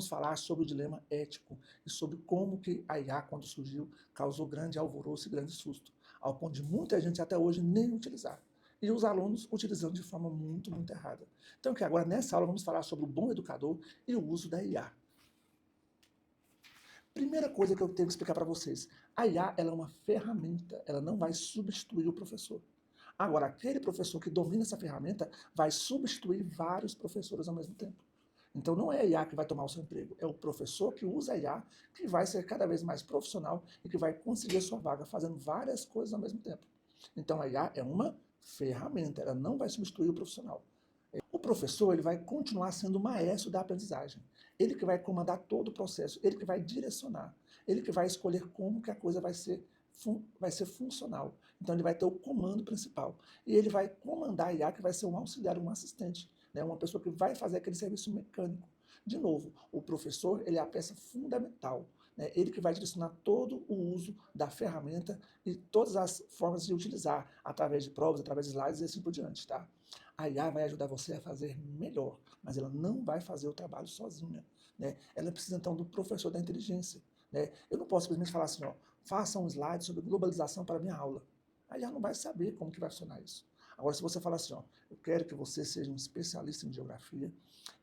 vamos falar sobre o dilema ético e sobre como que a IA, quando surgiu, causou grande alvoroço e grande susto, ao ponto de muita gente até hoje nem utilizar. E os alunos utilizando de forma muito, muito errada. Então, que agora nessa aula vamos falar sobre o bom educador e o uso da IA. Primeira coisa que eu tenho que explicar para vocês, a IA ela é uma ferramenta, ela não vai substituir o professor. Agora, aquele professor que domina essa ferramenta vai substituir vários professores ao mesmo tempo. Então não é a IA que vai tomar o seu emprego, é o professor que usa a IA que vai ser cada vez mais profissional e que vai conseguir a sua vaga fazendo várias coisas ao mesmo tempo. Então a IA é uma ferramenta, ela não vai substituir o profissional. O professor ele vai continuar sendo o maestro da aprendizagem. Ele que vai comandar todo o processo, ele que vai direcionar, ele que vai escolher como que a coisa vai ser funcional. Então ele vai ter o comando principal. E ele vai comandar a IA, que vai ser um auxiliar, um assistente, né? Uma pessoa que vai fazer aquele serviço mecânico. De novo, o professor ele é a peça fundamental, né? Ele que vai direcionar todo o uso da ferramenta e todas as formas de utilizar, através de provas, através de slides e assim por diante, tá? A IA vai ajudar você a fazer melhor, mas ela não vai fazer o trabalho sozinha, né? Ela precisa então do professor da inteligência, né? Eu não posso simplesmente falar assim, ó, faça um slide sobre globalização para a minha aula. A IA não vai saber como que vai funcionar isso. Agora, se você falar assim, ó, eu quero que você seja um especialista em geografia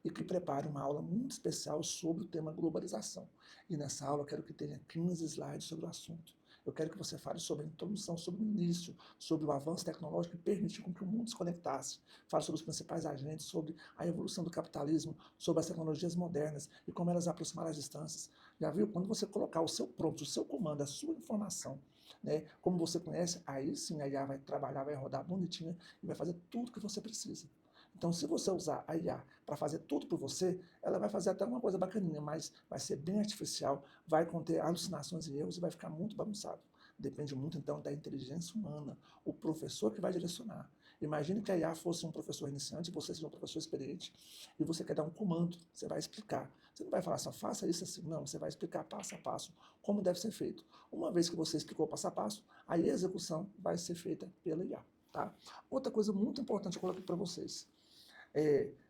e que prepare uma aula muito especial sobre o tema globalização. E nessa aula eu quero que tenha 15 slides sobre o assunto. Eu quero que você fale sobre a introdução, sobre o início, sobre o avanço tecnológico que permitiu com que o mundo se conectasse. Fale sobre os principais agentes, sobre a evolução do capitalismo, sobre as tecnologias modernas e como elas aproximaram as distâncias. Já viu? Quando você colocar o seu prompt, o seu comando, a sua informação, né, como você conhece, aí sim a IA vai trabalhar, vai rodar bonitinha e vai fazer tudo que você precisa. Então, se você usar a IA para fazer tudo por você, ela vai fazer até uma coisa bacaninha, mas vai ser bem artificial, vai conter alucinações e erros e vai ficar muito bagunçado. Depende muito, então, da inteligência humana, o professor que vai direcionar. Imagine que a IA fosse um professor iniciante, você seja um professor experiente, e você quer dar um comando, você vai explicar. Você não vai falar só, faça isso assim, não, você vai explicar passo a passo como deve ser feito. Uma vez que você explicou passo a passo, a execução vai ser feita pela IA. Tá? Outra coisa muito importante eu coloquei para vocês.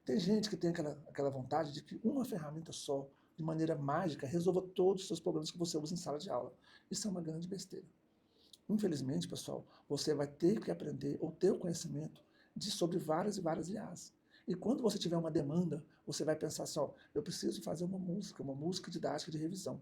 Tem gente que tem aquela vontade de que uma ferramenta só, de maneira mágica, resolva todos os seus problemas que você usa em sala de aula. Isso é uma grande besteira. Infelizmente, pessoal, você vai ter que aprender ou ter o conhecimento sobre várias e várias IAs. E quando você tiver uma demanda, você vai pensar assim, ó, eu preciso fazer uma música didática de revisão.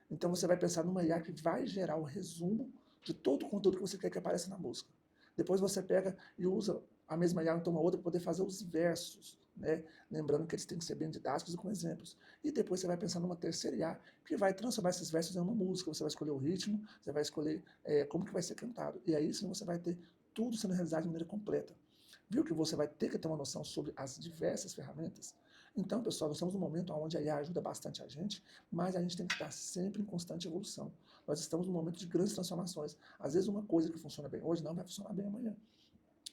Então você vai pensar numa IA que vai gerar o resumo de todo o conteúdo que você quer que apareça na música. Depois você pega e usa a mesma IA, então uma outra, para poder fazer os versos, né? Lembrando que eles têm que ser bem didáticos e com exemplos. E depois você vai pensar numa terceira IA, que vai transformar esses versos em uma música. Você vai escolher o ritmo, você vai escolher como que vai ser cantado. E aí sim você vai ter tudo sendo realizado de maneira completa. Viu que você vai ter que ter uma noção sobre as diversas ferramentas? Então, pessoal, nós estamos num momento onde a IA ajuda bastante a gente, mas a gente tem que estar sempre em constante evolução. Nós estamos num momento de grandes transformações. Às vezes uma coisa que funciona bem hoje não vai funcionar bem amanhã.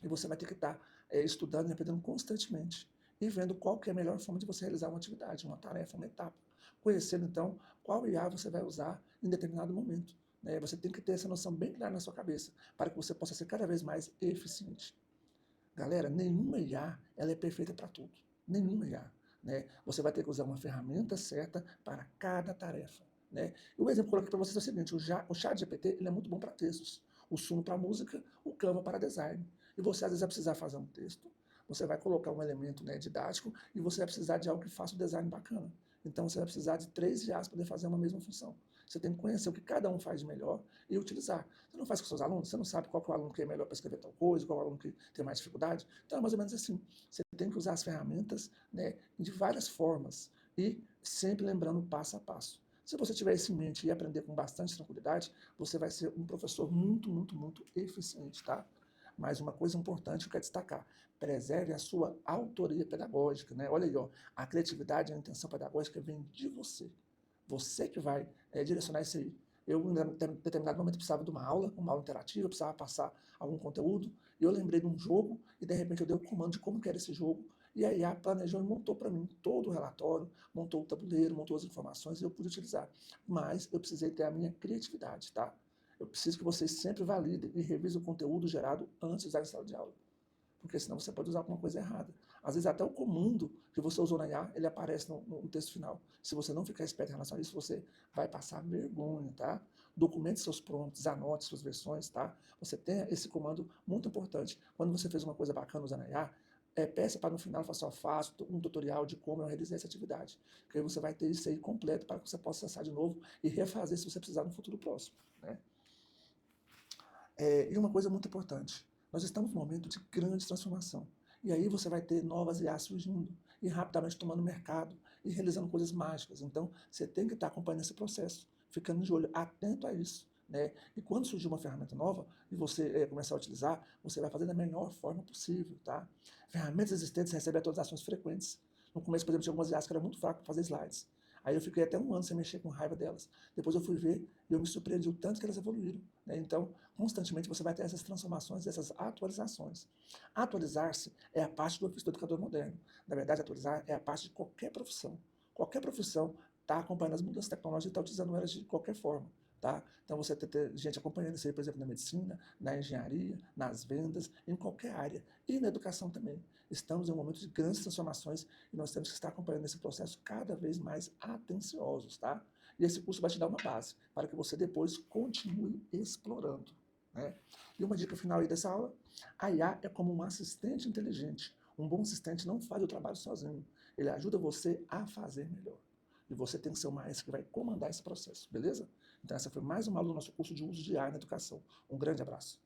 E você vai ter que estar estudando e aprendendo constantemente e vendo qual que é a melhor forma de você realizar uma atividade, uma tarefa, uma etapa. Conhecendo, então, qual IA você vai usar em determinado momento. Né? Você tem que ter essa noção bem clara na sua cabeça, para que você possa ser cada vez mais eficiente. Galera, nenhuma IA ela é perfeita para tudo. Nenhuma IA. Né? Você vai ter que usar uma ferramenta certa para cada tarefa. Né? E o exemplo que eu coloquei para vocês é o seguinte, o ChatGPT ele é muito bom para textos, o Suno para música, o Canva para design. E você às vezes vai precisar fazer um texto, você vai colocar um elemento, né, didático e você vai precisar de algo que faça um design bacana. Então você vai precisar de 3 IAs para poder fazer uma mesma função. Você tem que conhecer o que cada um faz de melhor e utilizar. Você não faz com seus alunos, você não sabe qual que é o aluno que é melhor para escrever tal coisa, qual é o aluno que tem mais dificuldade. Então é mais ou menos assim. Você tem que usar as ferramentas, né, de várias formas e sempre lembrando passo a passo. Se você tiver isso em mente e aprender com bastante tranquilidade, você vai ser um professor muito, muito, muito eficiente, tá? Mas uma coisa importante que eu quero destacar, preserve a sua autoria pedagógica, né? Olha aí, ó, a criatividade e a intenção pedagógica vem de você. Você que vai direcionar isso aí. Eu, em determinado momento, precisava de uma aula interativa, precisava passar algum conteúdo, e eu lembrei de um jogo, e de repente eu dei o comando de como que era esse jogo, e a IA planejou e montou para mim todo o relatório, montou o tabuleiro, montou as informações, e eu pude utilizar. Mas eu precisei ter a minha criatividade, tá? Eu preciso que vocês sempre validem e revisem o conteúdo gerado antes de usar em sala de aula. Porque senão você pode usar alguma coisa errada. Às vezes até o comando que você usou na IA, ele aparece no texto final. Se você não ficar esperto em relação a isso, você vai passar vergonha, tá? Documente seus prompts, anote suas versões, tá? Você tem esse comando muito importante. Quando você fez uma coisa bacana usando a IA, peça para no final, faça só faço um tutorial de como eu realizei essa atividade. Porque aí você vai ter isso aí completo para que você possa acessar de novo e refazer se você precisar no futuro próximo, né? E uma coisa muito importante, nós estamos num momento de grande transformação. E aí você vai ter novas IAs surgindo e rapidamente tomando mercado e realizando coisas mágicas. Então, você tem que estar acompanhando esse processo, ficando de olho atento a isso. Né? E quando surgir uma ferramenta nova e você começar a utilizar, você vai fazer da melhor forma possível. Tá? Ferramentas existentes recebem atualizações frequentes. No começo, por exemplo, tinha algumas IAs que eram muito fracas para fazer slides. Aí eu fiquei até um ano sem mexer com raiva delas. Depois eu fui ver e eu me surpreendi o tanto que elas evoluíram. Né? Então, constantemente você vai ter essas transformações, essas atualizações. Atualizar-se é a parte do ofício do educador moderno. Na verdade, atualizar é a parte de qualquer profissão. Qualquer profissão está acompanhando as mudanças tecnológicas e está utilizando elas de qualquer forma. Tá? Então você tem gente acompanhando isso aí, por exemplo, na medicina, na engenharia, nas vendas, em qualquer área. E na educação também. Estamos em um momento de grandes transformações e nós temos que estar acompanhando esse processo cada vez mais atenciosos. Tá? E esse curso vai te dar uma base para que você depois continue explorando. Né? E uma dica final aí dessa aula, a IA é como um assistente inteligente. Um bom assistente não faz o trabalho sozinho, ele ajuda você a fazer melhor. E você tem que ser o maestro que vai comandar esse processo, beleza? Então essa foi mais uma aula do nosso curso de uso de IA na educação. Um grande abraço.